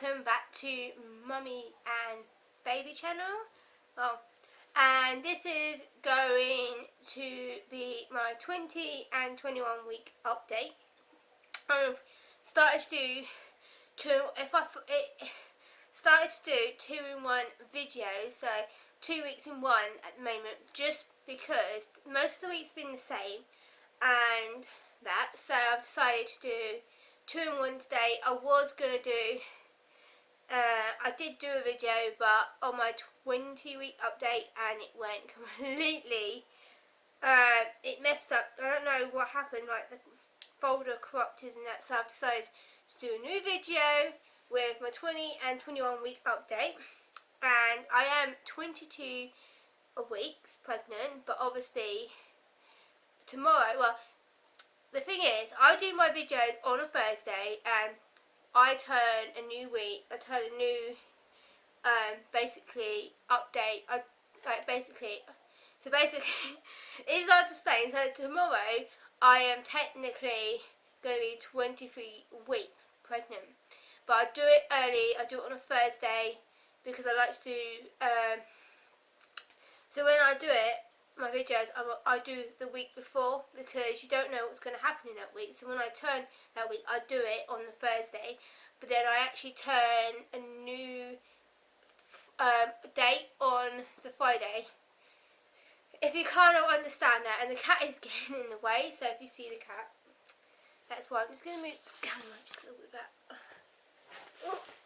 welcome back to Mummy and Baby channel. And this is going to be my 20 and 21 week update. I've started to do started to do 2-in-1 videos, so 2 weeks in one at the moment, just because most of the week's been the same, and that, so I've decided to do 2-in-1 today. I was gonna do I did do a video but on my 20-week update, and it went completely it messed up. I don't know what happened, like the folder corrupted and that, so I've decided to do a new video with my 20 and 21 week update. And I am 22 weeks pregnant, but obviously tomorrow, well, the thing is, I do my videos on a Thursday, and I turn a new week, I turn a new basically update, so basically it's hard to explain. So tomorrow I am technically going to be 23 weeks pregnant, but I do it early, I do it on a Thursday because I like to do so when I do it, my videos, I do the week before, because you don't know what's going to happen in that week. So when I turn that week, I do it on the Thursday, but then I actually turn a new date on the Friday. If you kind of understand that, and the cat is getting in the way, so if you see the cat, that's why I'm just going to move the camera just a little bit back.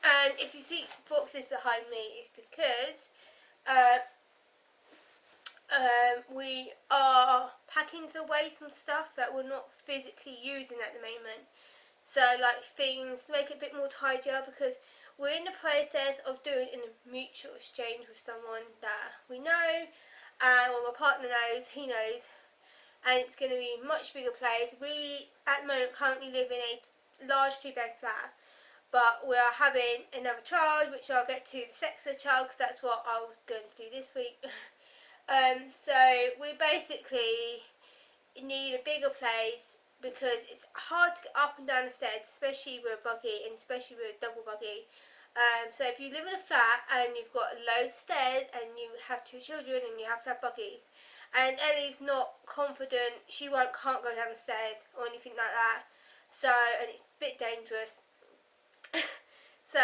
And if you see boxes behind me, it's because we are packing away some stuff that we're not physically using at the moment. So like things to make it a bit more tidier, because we're in the process of doing a mutual exchange with someone that we know, and well, my partner knows, he knows, and it's going to be a much bigger place. We at the moment currently live in a large 2-bed flat, but we are having another child, which I'll get to the sex of the child, because that's what I was going to do this week. So we basically need a bigger place, because it's hard to get up and down the stairs, especially with a buggy, and especially with a double buggy. So if you live in a flat and you've got loads of stairs and you have 2 children and you have to have buggies, and Ellie's not confident, she can't go down the stairs or anything like that, so, and it's a bit dangerous. So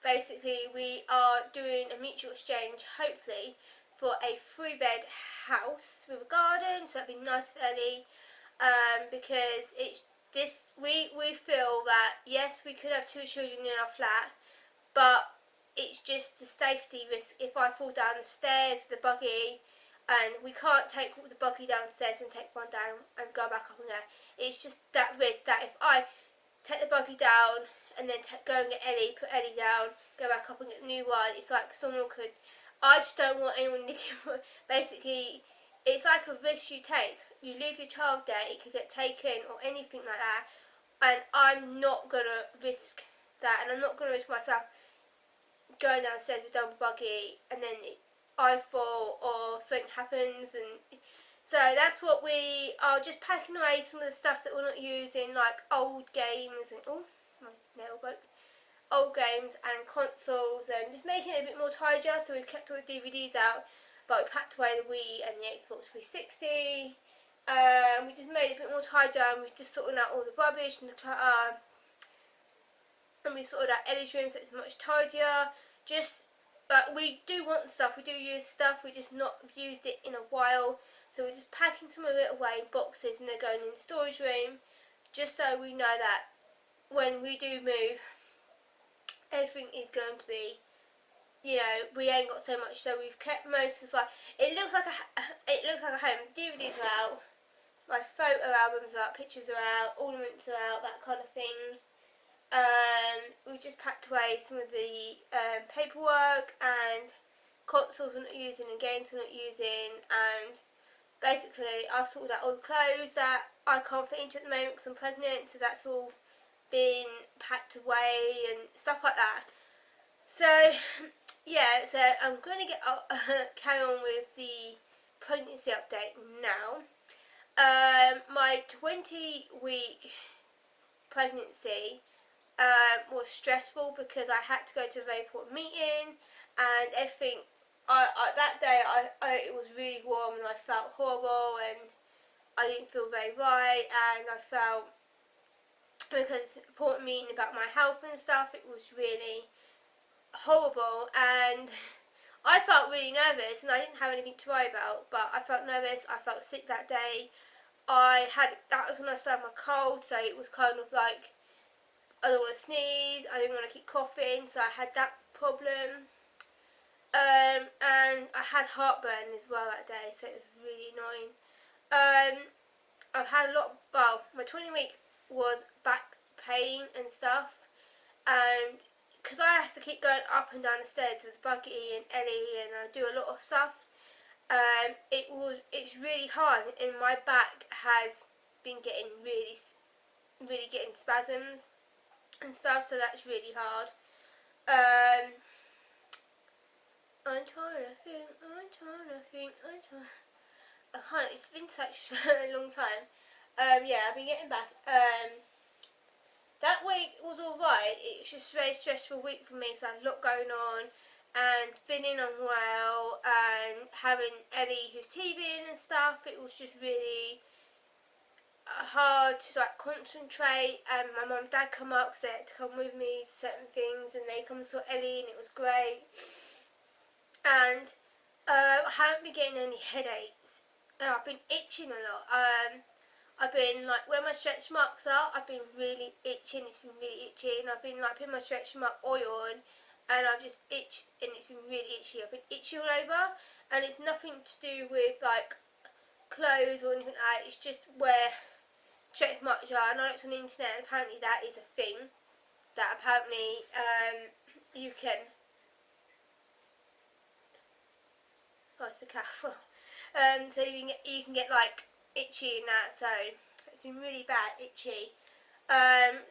basically we are doing a mutual exchange, hopefully, for a 3-bed house with a garden, so that'd be nice for Ellie, because it's this, we feel that yes, we could have 2 children in our flat, but it's just the safety risk. If I fall down the stairs, the buggy, and we can't take the buggy downstairs and take one down and go back up again. It's just that risk that if I take the buggy down and then go and get Ellie, put Ellie down, go back up and get a new one, it's like someone could, I just don't want anyone nicking. Basically, it's like a risk you take. You leave your child there, it could get taken or anything like that, and I'm not going to risk that, and I'm not going to risk myself going downstairs with a double buggy and then I fall or something happens. And so that's what we are, just packing away some of the stuff that we're not using, like old games and, oh, my nail broke, old games and consoles, and just making it a bit more tidier. So we've kept all the DVDs out, but we packed away the Wii and the Xbox 360. We just made it a bit more tidier, and we're just sorting out all the rubbish and the clutter. And we sorted out Ellie's room, so it's much tidier. Just, we do want stuff, we do use stuff, we just not used it in a while. So we're just packing some of it away in boxes, and they're going in the storage room, just so we know that when we do move, everything is going to be, you know, we ain't got so much. So we've kept most of, like, it looks like a home. The DVDs are out, my photo albums are out, pictures are out, ornaments are out, that kind of thing. We just packed away some of the paperwork and consoles we're not using and games we're not using, and basically I've sorted out all the clothes that I can't fit into at the moment because I'm pregnant, so that's all been packed away and stuff like that. So yeah, so I'm going to get carry on with the pregnancy update now. My 20-week pregnancy, was stressful because I had to go to a very important meeting and everything. That day it was really warm and I felt horrible and I didn't feel very right, and I felt, because it's an important meeting about my health and stuff, it was really horrible, and I felt really nervous and I didn't have anything to worry about, but I felt nervous, I felt sick that day. That was when I started my cold, so it was kind of like I don't want to sneeze, I didn't want to keep coughing, so I had that problem. And I had heartburn as well that day, so it was really annoying. I've had a lot, well, my 20-week was back pain and stuff, and because I have to keep going up and down the stairs with Buggy and Ellie, and I do a lot of stuff, it's really hard, and my back has been getting really getting spasms and stuff, so that's really hard. I'm trying to think. It's been such a long time. Yeah, I've been getting back. That week was alright. It's just a very stressful week for me because I had a lot going on and feeling unwell and having Ellie who's TVing and stuff. It was just really hard to like concentrate, and my mum and dad come up because they had to come with me to certain things, and they come and saw Ellie and it was great. And I haven't been getting any headaches. I've been itching a lot. I've been like, where my stretch marks are, I've been really itching. It's been really itchy, and I've been like putting my stretch mark oil on, and I've just itched, and it's been really itchy. I've been itchy all over, and it's nothing to do with like clothes or anything like that. It's just where stretch marks are. And I looked on the internet, and apparently that is a thing that apparently you can. Oh, it's a calf. So you can get like itchy and that. So it's been really bad, itchy.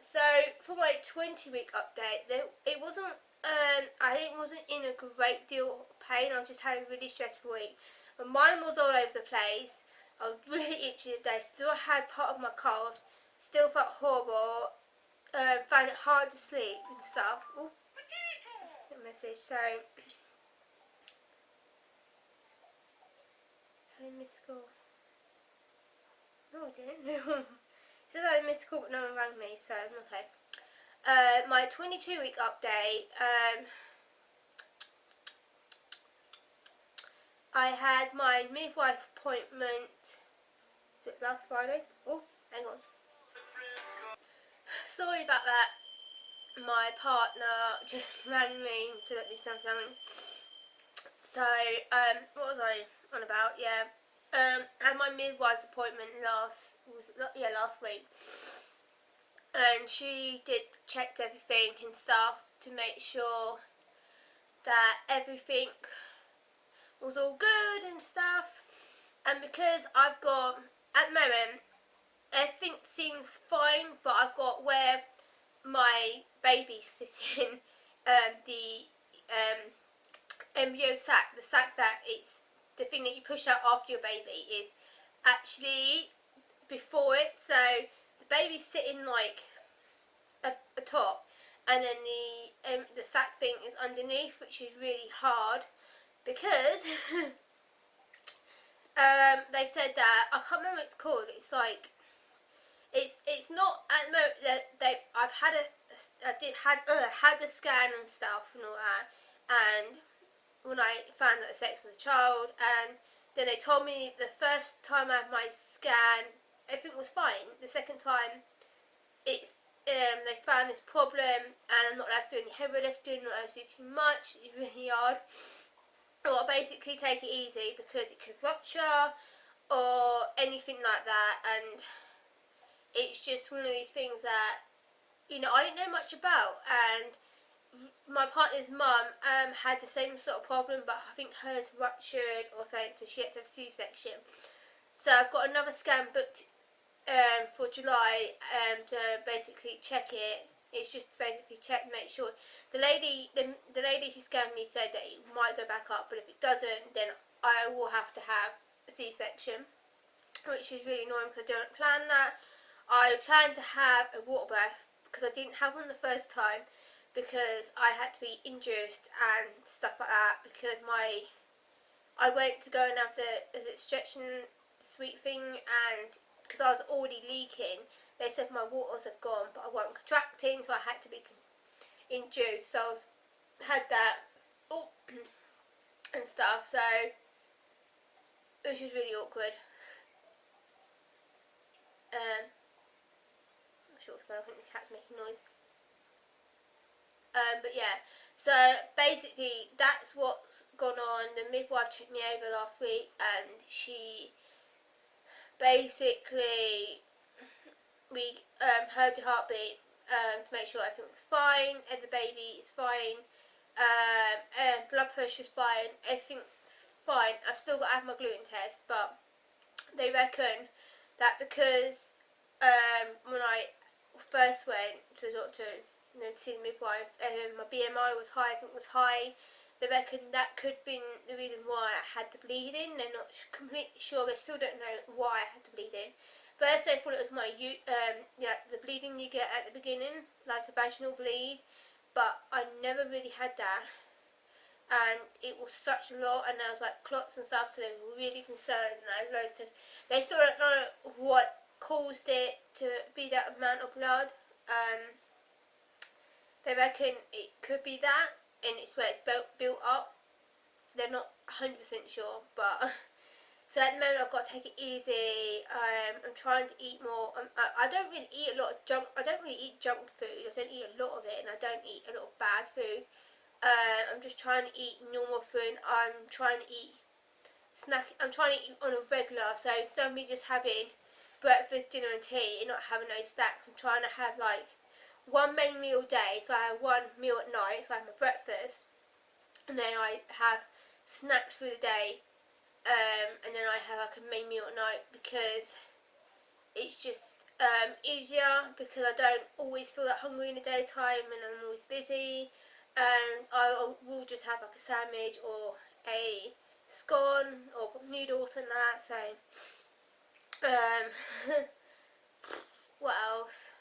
So for my 20-week update, it wasn't. I wasn't in a great deal of pain. I just had a really stressful week. And mine was all over the place. I was really itchy today. Still had part of my cold. Still felt horrible. Found it hard to sleep and stuff. Ooh, a message. So. I missed call. No, I didn't. It says I missed call, but no one rang me, so I'm okay. My 22-week update. I had my midwife appointment. Was it last Friday? Oh, hang on. Sorry about that. My partner just rang me to let me know something. So, what was I on about? Yeah, I had my midwife's appointment last week, and she checked everything and stuff to make sure that everything was all good and stuff. And because I've got, at the moment, everything seems fine, but I've got where my baby's sitting, the embryo sac, the sac that it's the thing that you push out after your baby, is actually before it, so the baby's sitting like a top, and then the sac thing is underneath, which is really hard because they said that, I can't remember what it's called. It's like it's not at the moment that I've had had a scan and stuff and all that, and when I found out the sex of the child, and then they told me the first time I had my scan everything was fine. The second time they found this problem, and I'm not allowed to do any heavy lifting, not allowed to do too much. It's really hard. Or basically take it easy because it could rupture or anything like that, and it's just one of these things that I didn't know much about. And my partner's mum had the same sort of problem, but I think hers ruptured or something, so she had to have a C-section. So I've got another scan booked for July to basically check it. It's just to basically check, make sure. The lady who scanned me said that it might go back up, but if it doesn't, then I will have to have a C-section, which is really annoying because I don't plan that. I plan to have a water birth because I didn't have one the first time because I had to be induced and stuff like that because I went to go and have the stretch and sweet thing, and because I was already leaking, they said my waters had gone, but I wasn't contracting, so I had to be induced. So had that and stuff. So which was really awkward. I'm not sure what's going on. I think the cat's making noise. But yeah, so basically that's what's gone on. The midwife checked me over last week, and she basically heard the heartbeat to make sure everything was fine, and the baby is fine, and blood pressure's fine, everything's fine. I've still got to have my gluten test, but they reckon that because when I first went to the doctors, to see the midwife, my BMI was high, I think it was high. They reckon that could have been the reason why I had the bleeding. They're not completely sure, they still don't know why I had the bleeding. First they thought it was the bleeding you get at the beginning, like a vaginal bleed, but I never really had that. And it was such a lot, and there was like clots and stuff, so they were really concerned, and I had loads of, they still don't know what caused it to be that amount of blood. They reckon it could be that, and it's where it's built up. They're not 100% sure, but so at the moment I've got to take it easy. I'm trying to eat more. I don't really eat a lot of junk. I don't really eat junk food. I don't eat a lot of it, and I don't eat a lot of bad food. I'm just trying to eat normal food. I'm trying to eat I'm trying to eat on a regular. So instead of me just having breakfast, dinner, and tea, and not having those snacks, I'm trying to have like one main meal a day. So I have one meal at night. So I have my breakfast, and then I have snacks through the day, and then I have like a main meal at night, because it's just easier, because I don't always feel that hungry in the daytime and I'm always busy, and I will just have like a sandwich or a scone or noodles and that. So what else?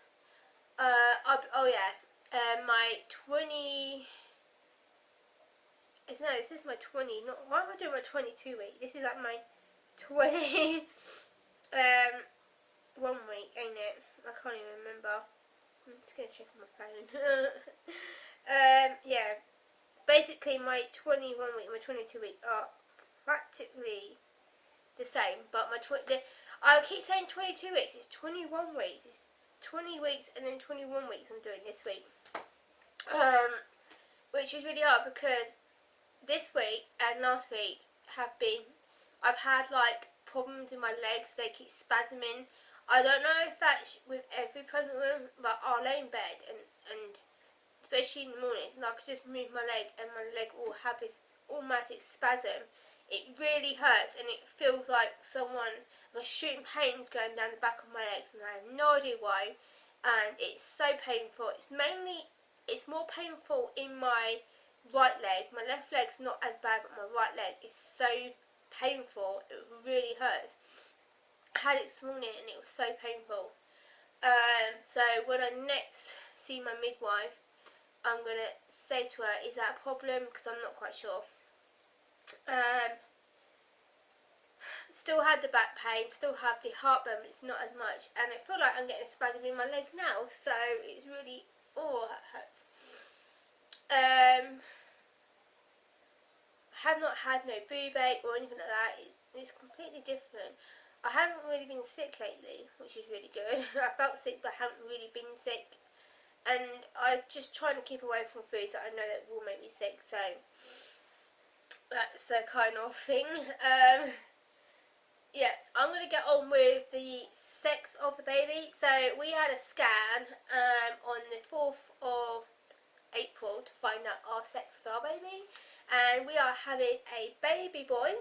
My 20. No, this is my 20. Not why am I doing my 22 week? This is like my 20. 1 week, ain't it? I can't even remember. I'm just gonna check on my phone. Yeah. Basically, my 21 week, my 22 week are practically the same, but I keep saying 22 weeks. It's 21 weeks. It's 20 weeks and then 21 weeks I'm doing this week. Which is really hard, because this week and last week I've had like problems in my legs. They keep spasming. I don't know if that's with every pregnant woman, but I'll lay in bed and especially in the mornings, and I could just move my leg and my leg will have this automatic spasm. It really hurts, and it feels like the shooting pains going down the back of my legs, and I have no idea why. And it's so painful. It's more painful in my right leg. My left leg's not as bad, but my right leg is so painful. It really hurts. I had it this morning and it was so painful. So when I next see my midwife, I'm going to say to her, is that a problem? Because I'm not quite sure. Still had the back pain, still have the heartburn, but it's not as much. And I feel like I'm getting a spasm in my leg now, so it's really, that hurts. I have not had no boob ache or anything like that. It's completely different. I haven't really been sick lately, which is really good. I felt sick, but I haven't really been sick. And I'm just trying to keep away from foods that I know that will make me sick, so that's the kind of thing. Yeah, I'm going to get on with the sex of the baby. So we had a scan on the 4th of April to find out our sex of our baby, and we are having a baby boy.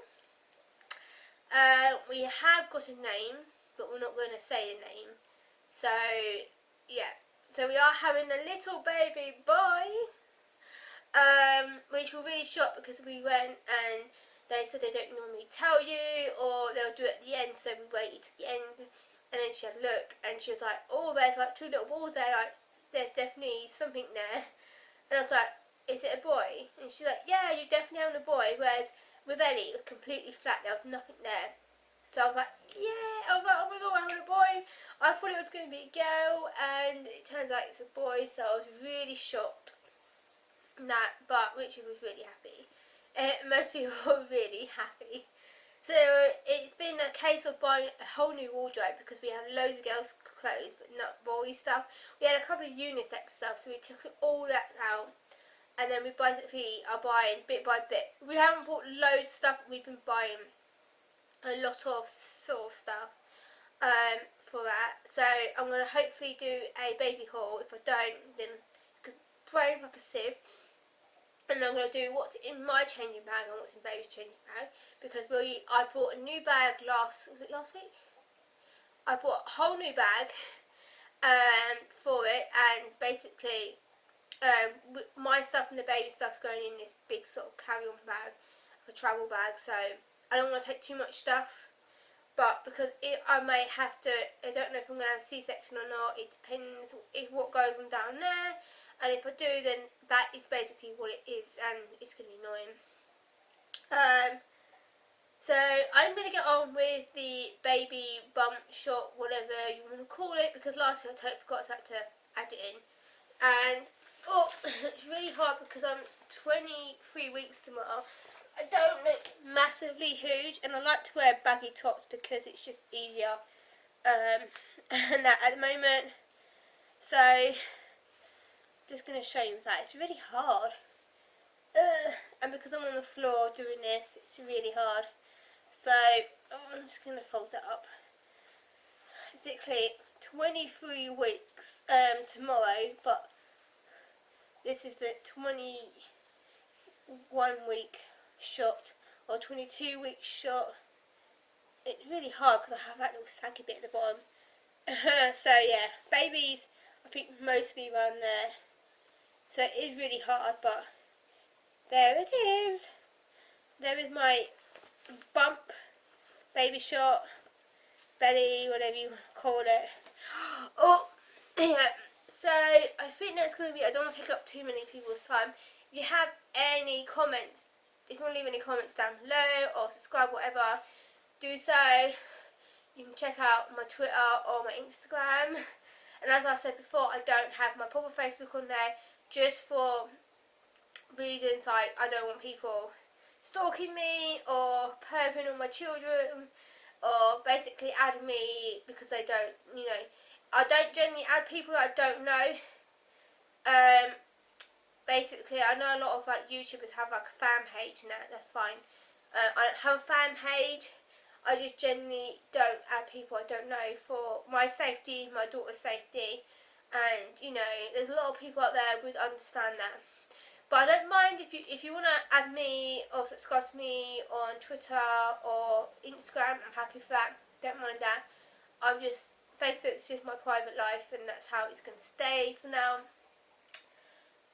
We have got a name, but we're not going to say the name. So yeah, so we are having a little baby boy, which we're really shocked, because we went and they said they don't normally tell you, or they'll do it at the end, so we waited to the end, and then she had a look, and she was like, oh, there's like 2 little balls there, like, there's definitely something there. And I was like, is it a boy? And she's like, yeah, you're definitely having a boy. Whereas with Ellie, it was completely flat. There was nothing there. So I was like, yeah. I was like, oh my god, I'm having a boy. I thought it was going to be a girl, and it turns out it's a boy. So I was really shocked. That, but Richard was really happy. Most people were really happy. So it's been a case of buying a whole new wardrobe because we have loads of girls' clothes but not boy stuff. We had a couple of unisex stuff, so we took all that out, and then we basically are buying bit by bit. We haven't bought loads of stuff, but we've been buying a lot of sort of stuff for that. So I'm going to hopefully do a baby haul. If I don't, then because brain's like a sieve. And I'm going to do what's in my changing bag and what's in baby's changing bag, because I bought a new bag last week? I bought a whole new bag for it, and basically my stuff and the baby stuff's going in this big sort of carry-on bag, a travel bag, so I don't want to take too much stuff, but because I may have to, I don't know if I'm going to have a C-section or not, it depends what goes on down there. And if I do, then that is basically what it is, and it's going to be annoying. So I'm going to get on with the baby bump shot, whatever you want to call it, because last week I totally forgot to add it in. And, it's really hard because I'm 23 weeks tomorrow. I don't look massively huge, and I like to wear baggy tops because it's just easier. And that at the moment. So just going to show you that it's really hard, and because I'm on the floor doing this, it's really hard. So I'm just going to fold it up. Basically 23 weeks tomorrow, but this is the 21 week shot or 22 week shot. It's really hard because I have that little saggy bit at the bottom. So yeah, babies I think mostly around there. So it is really hard, but there it is. There is my bump, baby shot, belly, whatever you call it. Oh, yeah. So I think that's going to be, I don't want to take up too many people's time. If you have any comments, if you want to leave any comments down below or subscribe, whatever, do so. You can check out my Twitter or my Instagram. And as I said before, I don't have my proper Facebook on there, just for reasons like I don't want people stalking me or perving on my children, or basically adding me because they don't, I don't generally add people that I don't know. Basically, I know a lot of like YouTubers have like a fan page and that's fine. I don't have a fan page. I just generally don't add people I don't know for my safety, my daughter's safety. And there's a lot of people out there who would understand that. But I don't mind if you want to add me or subscribe to me on Twitter or Instagram. I'm happy for that. Don't mind that. Facebook is just my private life, and that's how it's going to stay for now.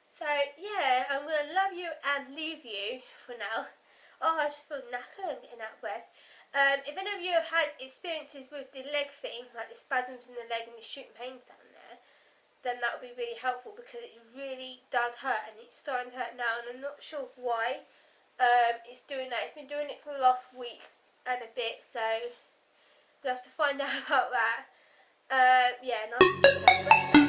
So yeah, I'm going to love you and leave you for now. Oh, I just feel knackered and getting out of breath. If any of you have had experiences with the leg thing, like the spasms in the leg and the shooting pains down there, then that would be really helpful, because it really does hurt, and it's starting to hurt now, and I'm not sure why it's doing that. It's been doing it for the last week and a bit, so we'll have to find out about that. Yeah, nice.